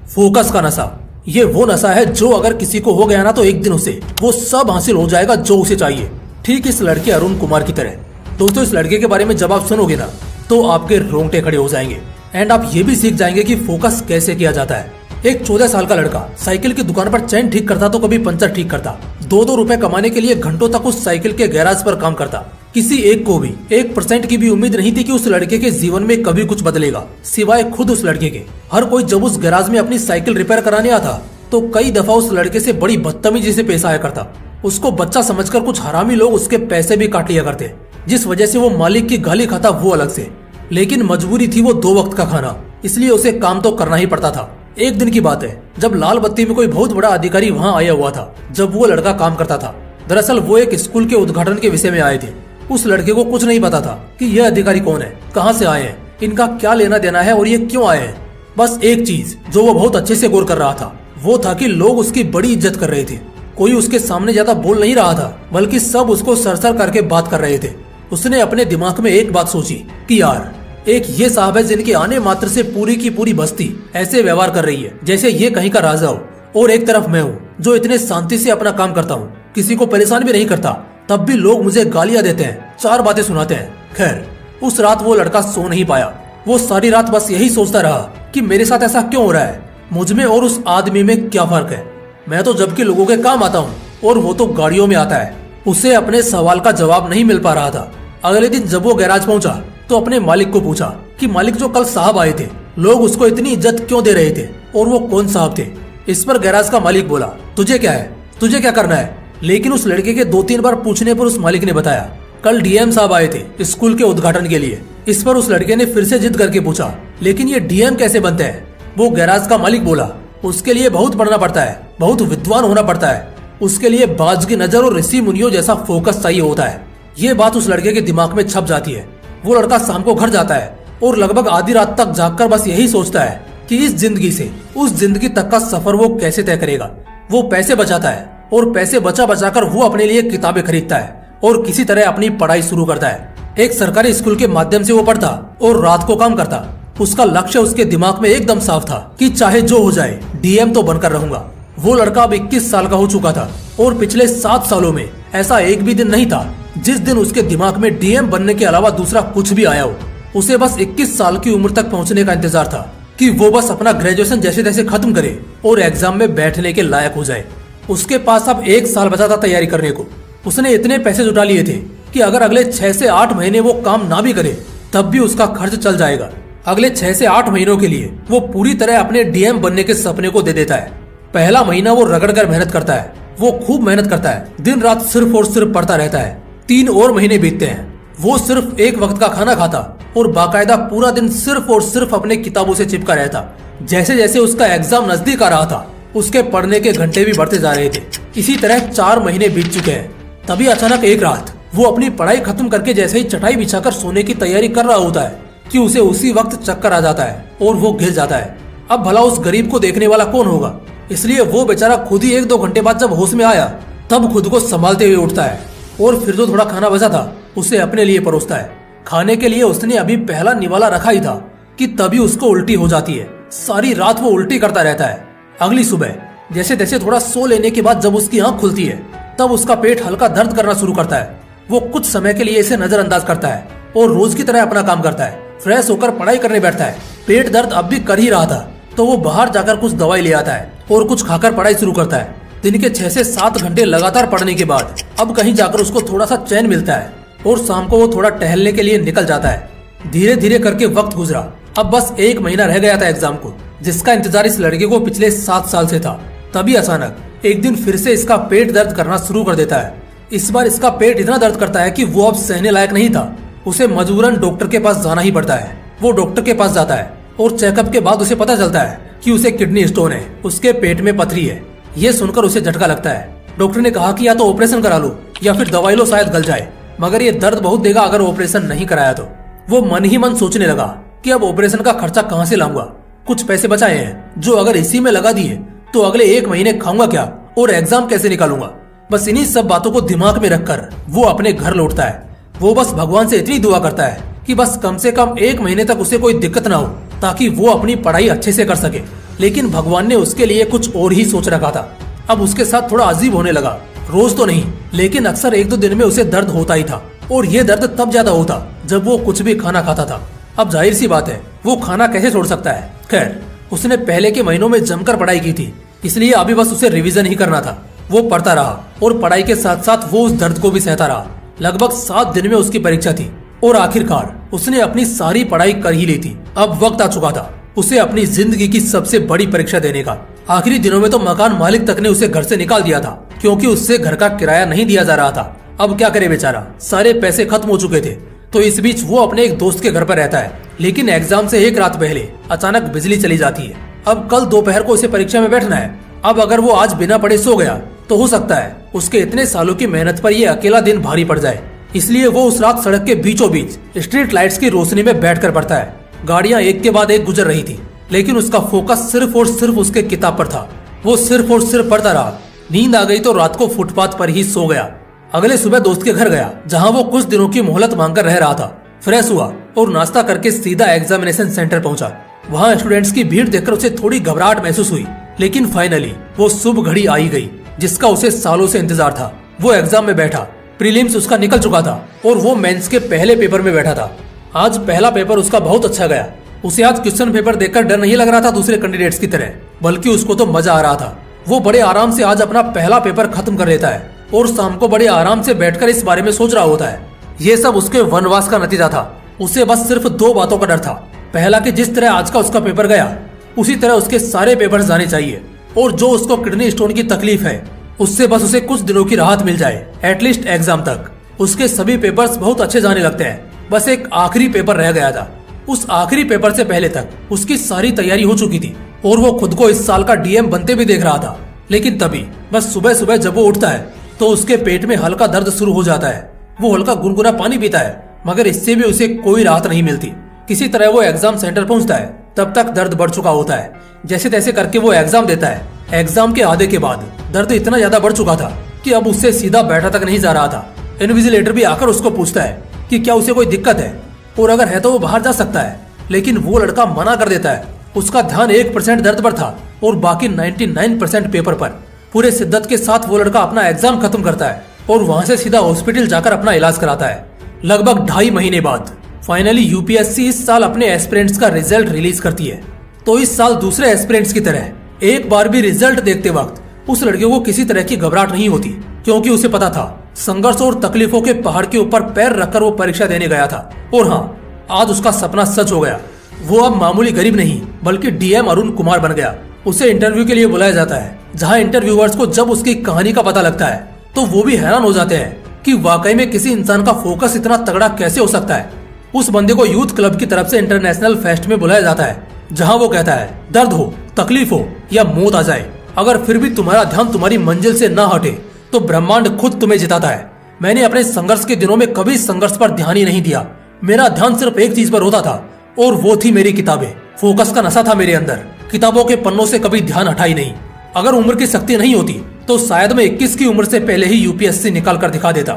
Focus का नशा। ये वो नशा है जो अगर किसी को हो गया ना तो एक दिन उसे वो सब हासिल हो जाएगा जो उसे चाहिए। ठीक इस लड़के अरुण कुमार की तरह। दोस्तों, इस लड़के के बारे में जब आप सुनोगे ना तो आपके रोंगटे खड़े हो जाएंगे एंड आप ये भी सीख जाएंगे कि फोकस कैसे किया जाता है। एक 14 साल का लड़का साइकिल की दुकान पर चैन ठीक करता तो कभी पंचर ठीक करता। 2-2 रुपए कमाने के लिए घंटों तक उस साइकिल के गैराज पर काम करता। किसी एक को भी 1% की भी उम्मीद नहीं थी कि उस लड़के के जीवन में कभी कुछ बदलेगा, सिवाय खुद उस लड़के के। हर कोई जब उस गैराज में अपनी साइकिल रिपेयर कराने आता तो कई दफा उस लड़के से बड़ी बदतमीजी से पेश आया करता। उसको बच्चा समझकर कुछ हरामी लोग उसके पैसे भी काट लिया करते, जिस वजह से वो मालिक की गाली खाता वो अलग से। लेकिन मजबूरी थी वो 2 वक्त का खाना, इसलिए उसे काम तो करना ही पड़ता था। एक दिन की बात है जब लाल बत्ती में कोई बहुत बड़ा अधिकारी वहाँ आया हुआ था जब वो लड़का काम करता था। दरअसल वो एक स्कूल के उद्घाटन के विषय में आए थे। उस लड़के को कुछ नहीं पता था कि यह अधिकारी कौन है, कहाँ से आए हैं, इनका क्या लेना देना है और ये क्यों आए हैं। बस एक चीज जो वो बहुत अच्छे से गौर कर रहा था वो था कि लोग उसकी बड़ी इज्जत कर रहे थे। कोई उसके सामने ज्यादा बोल नहीं रहा था, बल्कि सब उसको सरसर करके बात कर रहे थे। उसने अपने दिमाग में एक बात सोची कि यार, एक ये साहब है जिनके आने मात्र से पूरी की पूरी बस्ती ऐसे व्यवहार कर रही है जैसे ये कहीं का राजा हो, और एक तरफ मैं हूँ जो इतने शांति से अपना काम करता हूँ, किसी को परेशान भी नहीं करता, तब भी लोग मुझे गालियां देते हैं, 4 बातें सुनाते हैं। खैर, उस रात वो लड़का सो नहीं पाया। वो सारी रात बस यही सोचता रहा कि मेरे साथ ऐसा क्यों हो रहा है, मुझ में और उस आदमी में क्या फर्क है। मैं तो जबकि लोगों के काम आता हूँ और वो तो गाड़ियों में आता है। उसे अपने सवाल का जवाब नहीं मिल पा रहा था। अगले दिन जब वो गैराज पहुंचा तो अपने मालिक को पूछा कि मालिक, जो कल साहब आए थे, लोग उसको इतनी इज्जत क्यों दे रहे थे और वो कौन साहब थे। इस पर गैराज का मालिक बोला, तुझे क्या है, तुझे क्या करना है। लेकिन उस लड़के के 2-3 बार पूछने पर उस मालिक ने बताया, कल डीएम साहब आए थे स्कूल के उद्घाटन के लिए। इस पर उस लड़के ने फिर से जिद करके पूछा, लेकिन ये डीएम कैसे बनते हैं। वो गैराज का मालिक बोला, उसके लिए बहुत पढ़ना पड़ता है, बहुत विद्वान होना पड़ता है, उसके लिए बाज की नजर और ऋषि मुनियों जैसा फोकस चाहिए होता है। ये बात उस लड़के के दिमाग में छप जाती है। वो लड़का शाम को घर जाता है और लगभग आधी रात तक जागकर बस यही सोचता है कि इस जिंदगी से उस जिंदगी तक का सफर वो कैसे तय करेगा। वो पैसे बचाता है और पैसे बचा बचाकर वो अपने लिए किताबें खरीदता है और किसी तरह अपनी पढ़ाई शुरू करता है। एक सरकारी स्कूल के माध्यम से वो पढ़ता और रात को काम करता। उसका लक्ष्य उसके दिमाग में एकदम साफ था कि चाहे जो हो जाए डीएम तो बनकर रहूंगा। वो लड़का अब 21 साल का हो चुका था और पिछले 7 सालों में ऐसा एक भी दिन नहीं था जिस दिन उसके दिमाग में डीएम बनने के अलावा दूसरा कुछ भी आया हो। उसे बस 21 साल की उम्र तक पहुंचने का इंतजार था कि वो बस अपना ग्रेजुएशन जैसे तैसे खत्म करे और एग्जाम में बैठने के लायक हो जाए। उसके पास अब 1 साल बचा था तैयारी करने को। उसने इतने पैसे जुटा लिए थे कि अगर अगले 6 से 8 महीने वो काम ना भी करे तब भी उसका खर्च चल जाएगा। अगले 6 से 8 महीनों के लिए वो पूरी तरह अपने डीएम बनने के सपने को दे देता है। पहला महीना वो रगड़ कर मेहनत करता है। वो खूब मेहनत करता है, दिन रात सिर्फ और सिर्फ पढ़ता रहता है। 3 और महीने बीतते हैं। वो सिर्फ 1 वक्त का खाना खाता और बाकायदा पूरा दिन सिर्फ और सिर्फ अपने किताबों से चिपका रहता। जैसे जैसे उसका एग्जाम नजदीक आ रहा था उसके पढ़ने के घंटे भी बढ़ते जा रहे थे। इसी तरह 4 महीने बीत चुके हैं। तभी अचानक एक रात वो अपनी पढ़ाई खत्म करके जैसे ही चटाई बिछाकर सोने की तैयारी कर रहा होता है कि उसे उसी वक्त चक्कर आ जाता है और वो गिर जाता है। अब भला उस गरीब को देखने वाला कौन होगा, इसलिए वो बेचारा खुद ही 1-2 घंटे बाद जब होश में आया तब खुद को संभालते हुए उठता है और फिर जो थोड़ा खाना बचा था उसे अपने लिए परोसता है। खाने के लिए उसने अभी पहला निवाला रखा ही था कि तभी उसको उल्टी हो जाती है। सारी रात वो उल्टी करता रहता है। अगली सुबह जैसे तैसे थोड़ा सो लेने के बाद जब उसकी आंख खुलती है तब उसका पेट हल्का दर्द करना शुरू करता है। वो कुछ समय के लिए इसे नजरअंदाज करता है और रोज की तरह अपना काम करता है। फ्रेश होकर पढ़ाई करने बैठता है। पेट दर्द अब भी कर ही रहा था तो वो बाहर जाकर कुछ दवाई ले आता है और कुछ खाकर पढ़ाई शुरू करता है। दिन के 6 से 7 घंटे लगातार पढ़ने के बाद अब कहीं जाकर उसको थोड़ा सा चैन मिलता है और शाम को वो थोड़ा टहलने के लिए निकल जाता है। धीरे धीरे करके वक्त गुजरा। अब बस 1 महीना रह गया था एग्जाम को, जिसका इंतजार इस लड़के को पिछले 7 साल से था। तभी अचानक एक दिन फिर से इसका पेट दर्द करना शुरू कर देता है। इस बार इसका पेट इतना दर्द करता है कि वो अब सहने लायक नहीं था। उसे मजबूरन डॉक्टर के पास जाना ही पड़ता है। वो डॉक्टर के पास जाता है और चेकअप के बाद उसे पता चलता है कि उसे किडनी स्टोन है, उसके पेट में पथरी है। ये सुनकर उसे झटका लगता है। डॉक्टर ने कहा कि या तो ऑपरेशन करा लो या फिर दवाई लो, शायद गल जाए, मगर ये दर्द बहुत देगा अगर ऑपरेशन नहीं कराया तो। वो मन ही मन सोचने लगा कि अब ऑपरेशन का खर्चा कहाँ से लाऊंगा। कुछ पैसे बचाए हैं जो अगर इसी में लगा दिए तो अगले 1 महीने खाऊंगा क्या और एग्जाम कैसे निकालूंगा। बस इन्हीं सब बातों को दिमाग में रखकर वो अपने घर लौटता है। वो बस भगवान से इतनी दुआ करता है कि बस कम से कम 1 महीने तक उसे कोई दिक्कत ना हो ताकि वो अपनी पढ़ाई अच्छे से कर सके। लेकिन भगवान ने उसके लिए कुछ और ही सोच रखा था। अब उसके साथ थोड़ा अजीब होने लगा। रोज तो नहीं, लेकिन अक्सर 1-2 दिन में उसे दर्द होता ही था, और ये दर्द तब ज्यादा होता जब वो कुछ भी खाना खाता था। अब जाहिर सी बात है, वो खाना कैसे छोड़ सकता है। खैर, उसने पहले के महीनों में जमकर पढ़ाई की थी, इसलिए अभी बस उसे रिवीजन ही करना था। वो पढ़ता रहा और पढ़ाई के साथ साथ वो उस दर्द को भी सहता रहा। लगभग 7 दिन में उसकी परीक्षा थी और आखिरकार उसने अपनी सारी पढ़ाई कर ही ली थी। अब वक्त आ चुका था उसे अपनी जिंदगी की सबसे बड़ी परीक्षा देने का। आखिरी दिनों में तो मकान मालिक तक ने उसे घर से निकाल दिया था, क्योंकि उससे घर का किराया नहीं दिया जा रहा था। अब क्या करे बेचारा, सारे पैसे खत्म हो चुके थे। तो इस बीच वो अपने एक दोस्त के घर पर रहता है, लेकिन एग्जाम से एक रात पहले अचानक बिजली चली जाती है। अब कल दोपहर को उसे परीक्षा में बैठना है। अब अगर वो आज बिना पढ़े सो गया तो हो सकता है उसके इतने सालों की मेहनत पर ये अकेला दिन भारी पड़ जाए। इसलिए वो उस रात सड़क के बीचों बीच स्ट्रीट लाइट्स की रोशनी में बैठकर पढ़ता है। गाड़ियां एक के बाद एक गुजर रही थी, लेकिन उसका फोकस सिर्फ और सिर्फ उसके किताब पर था। वो सिर्फ और सिर्फ पढ़ता रहा। नींद आ गई तो रात को फुटपाथ पर ही सो गया। अगले सुबह दोस्त के घर गया, जहां वो कुछ दिनों की मोहलत मांगकर रह रहा था। फ्रेश हुआ और नाश्ता करके सीधा एग्जामिनेशन सेंटर पहुंचा। वहां स्टूडेंट्स की भीड़ देखकर उसे थोड़ी घबराहट महसूस हुई, लेकिन फाइनली वो शुभ घड़ी आई गई जिसका उसे सालों से इंतजार था। वो एग्जाम में बैठा। प्रीलिम्स उसका निकल चुका था और वो मेंस के पहले पेपर में बैठा था। आज पहला पेपर उसका बहुत अच्छा गया। उसे आज क्वेश्चन पेपर देखकर डर नहीं लग रहा था दूसरे कैंडिडेट्स की तरह, बल्कि उसको तो मजा आ रहा था। वो बड़े आराम से आज अपना पहला पेपर खत्म कर लेता है और शाम को बड़े आराम से बैठकर इस बारे में सोच रहा होता है। ये सब उसके वनवास का नतीजा था। उसे बस सिर्फ 2 बातों का डर था। पहला कि जिस तरह आज का उसका पेपर गया, उसी तरह उसके सारे पेपर जाने चाहिए, और जो उसको किडनी स्टोन की तकलीफ है उससे बस उसे कुछ दिनों की राहत मिल जाए, एटलीस्ट एग्जाम तक। उसके सभी पेपर्स बहुत अच्छे जाने लगते हैं। बस एक आखिरी पेपर रह गया था। उस आखिरी पेपर से पहले तक उसकी सारी तैयारी हो चुकी थी और वो खुद को इस साल का डीएम बनते भी देख रहा था। लेकिन तभी बस सुबह सुबह जब वो उठता है तो उसके पेट में हल्का दर्द शुरू हो जाता है। वो हल्का गुनगुना पानी पीता है, मगर इससे भी उसे कोई राहत नहीं मिलती। किसी तरह वो एग्जाम सेंटर पहुंचता है। तब तक दर्द बढ़ चुका होता है। जैसे तैसे करके वो एग्जाम देता है। एग्जाम के आधे के बाद दर्द इतना ज्यादा बढ़ चुका था कि अब उससे सीधा बैठा तक नहीं जा रहा था। इन्विजिलेटर भी आकर उसको पूछता है कि क्या उसे कोई दिक्कत है, और अगर है तो वो बाहर जा सकता है। लेकिन वो लड़का मना कर देता है। उसका ध्यान 1% दर्द पर था और बाकी 99% पेपर पर। पूरे शिद्दत के साथ वो लड़का अपना एग्जाम खत्म करता है और वहां से सीधा हॉस्पिटल जाकर अपना इलाज कराता है। लगभग 2.5 महीने बाद फाइनली यूपीएससी इस साल अपने एस्पिरेंट्स का रिजल्ट रिलीज करती है। तो इस साल दूसरे एस्पिरेंट्स की तरह एक बार भी रिजल्ट देखते वक्त उस लड़के को किसी तरह की घबराहट नहीं होती, क्योंकि उसे पता था संघर्ष और तकलीफों के पहाड़ के ऊपर पैर रखकर वो परीक्षा देने गया था। और हाँ, आज उसका सपना सच हो गया। वो अब मामूली गरीब नहीं बल्कि डीएम अरुण कुमार बन गया। उसे इंटरव्यू के लिए बुलाया जाता है, जहाँ इंटरव्यूअर्स को जब उसकी कहानी का पता लगता है तो वो भी हैरान हो जाते हैं कि वाकई में किसी इंसान का फोकस इतना तगड़ा कैसे हो सकता है। उस बंदे को यूथ क्लब की तरफ से इंटरनेशनल फेस्ट में बुलाया जाता है, जहाँ वो कहता है दर्द हो, तकलीफ हो या मौत आ जाए, अगर फिर भी तुम्हारा ध्यान तुम्हारी मंजिल से न हटे तो ब्रह्मांड खुद तुम्हें जिताता है। मैंने अपने संघर्ष के दिनों में कभी संघर्ष पर ध्यान ही नहीं दिया। मेरा ध्यान सिर्फ एक चीज पर होता था और वो थी मेरी किताबें। फोकस का नशा था मेरे अंदर। किताबों के पन्नों से कभी ध्यान हटा ही नहीं। अगर उम्र की शक्ति नहीं होती तो शायद मैं 21 की उम्र से पहले ही यूपीएससी निकाल कर दिखा देता।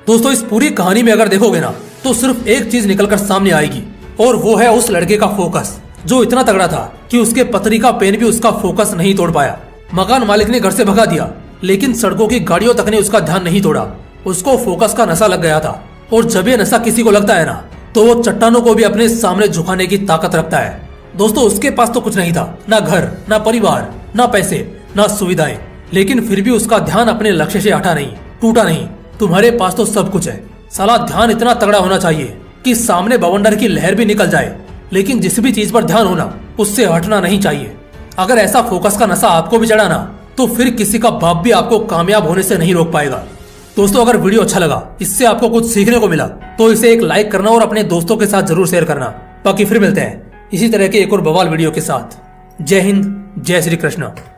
दोस्तों, इस पूरी कहानी में अगर देखोगे ना तो सिर्फ एक चीज निकल कर सामने आएगी, और वो है उस लड़के का फोकस, जो इतना तगड़ा था कि उसके पतरी का पेन भी उसका फोकस नहीं तोड़ पाया। मकान मालिक ने घर से भगा दिया, लेकिन सड़कों की गाड़ियों तक ने उसका ध्यान नहीं तोड़ा। उसको फोकस का नशा लग गया था, और जब ये नशा किसी को लगता है ना तो वो चट्टानों को भी अपने सामने झुकाने की ताकत रखता है। दोस्तों, उसके पास तो कुछ नहीं था, ना घर, ना परिवार, ना पैसे, ना सुविधाएं, लेकिन फिर भी उसका ध्यान अपने लक्ष्य से हटा नहीं, टूटा नहीं। तुम्हारे पास तो सब कुछ है, साला ध्यान इतना तगड़ा होना चाहिए कि सामने बवंडर की लहर भी निकल जाए, लेकिन जिस भी चीज पर ध्यान होना उससे हटना नहीं चाहिए। अगर ऐसा फोकस का नशा आपको भी चढ़ा ना तो फिर किसी का बाप भी आपको कामयाब होने से नहीं रोक पाएगा। दोस्तों, अगर वीडियो अच्छा लगा, इससे आपको कुछ सीखने को मिला, तो इसे एक लाइक करना और अपने दोस्तों के साथ जरूर शेयर करना। बाकी फिर मिलते हैं इसी तरह के एक और बवाल वीडियो के साथ। जय हिंद, जय श्री कृष्ण।